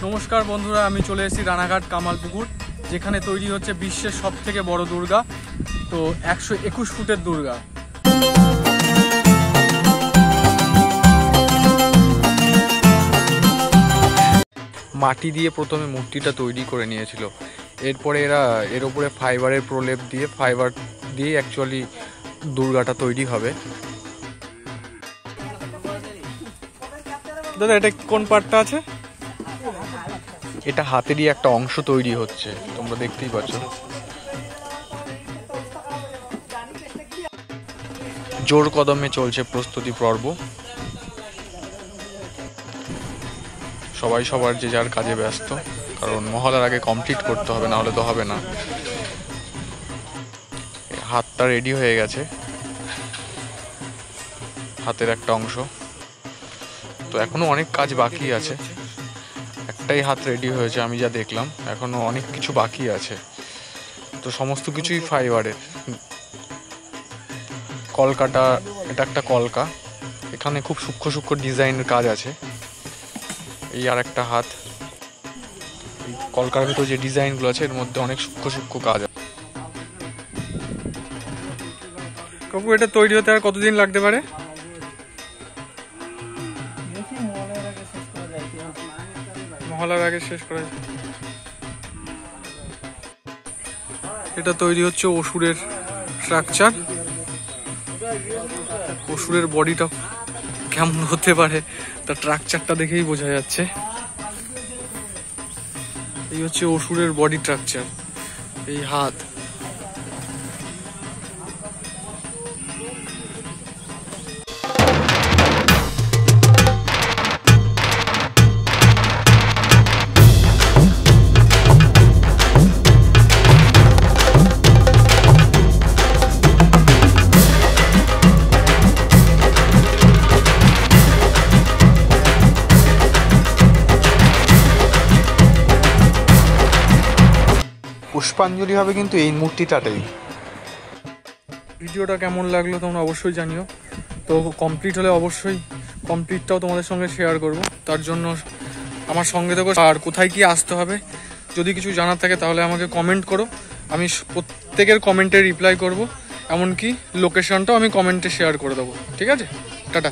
নমস্কার বন্ধুরা, আমি চলে এসেছি রানাঘাট কামালপুকুর, যেখানে তৈরি হচ্ছে বিশ্বের সবথেকে বড় দুর্গা। তো 121 ফুটের দুর্গা। মাটি দিয়ে প্রথমে মূর্তিটা তৈরি করে নিয়েছিল, এরপরে এর উপরে ফাইবারের প্রলেপ দিয়ে অ্যাকচুয়ালি দুর্গাটা তৈরি হবে। দাদা, এটা কোন পার্টটা আছে? এটা হাতেরই একটা অংশ তৈরি হচ্ছে, তোমরা দেখতেই পাচ্ছ। জোর কদমে চলছে প্রস্তুতি পর্ব। সবাই সবার যে যার কাজে ব্যস্ত, কারণ মহলার আগে কমপ্লিট করতে হবে, না হলে তো হবে না। হাতটা রেডি হয়ে গেছে, হাতের একটা অংশ। তো এখনো অনেক কাজ বাকি আছে। একটাই হাত রেডি হয়েছে আমি যা দেখলাম, এখনো অনেক কিছু বাকি আছে। তো সমস্ত কিছুই ফাইবারের। কলকাটা, এটা একটা কলকা, এখানে খুব সূক্ষ্ম সূক্ষ্ম ডিজাইনের কাজ আছে। এই আর একটা হাত, এই কলকার ভিতরে যে ডিজাইনগুলো আছে এর মধ্যে অনেক সূক্ষ্ম সূক্ষ্ম কাজ আছে। কাকু, এটা তৈরি হতে আর কতদিন লাগতে পারে? মহলার আগে শেষ করা যায়। এটা তৈরি হচ্ছে অসুরের স্ট্রাকচার। অসুরের বডিটা কেমন হতে পারে তার স্ট্রাকচারটা দেখেই বোঝা যাচ্ছে। এই হচ্ছে অসুরের বডি স্ট্রাকচার, এই হাত। পুষ্পাঞ্জলি হবে কিন্তু এই মূর্তিটাতেই। ভিডিওটা কেমন লাগলো তোমরা অবশ্যই জানিও। তো কমপ্লিট হলে অবশ্যই কমপ্লিটটাও তোমাদের সঙ্গে শেয়ার করব। তার জন্য আমার সঙ্গে থেকো। আর কোথায় কি আসতে হবে যদি কিছু জানার থাকে তাহলে আমাকে কমেন্ট করো, আমি প্রত্যেকের কমেন্টে রিপ্লাই করব। এমনকি লোকেশনটাও আমি কমেন্টে শেয়ার করে দেবো। ঠিক আছে, টাটা।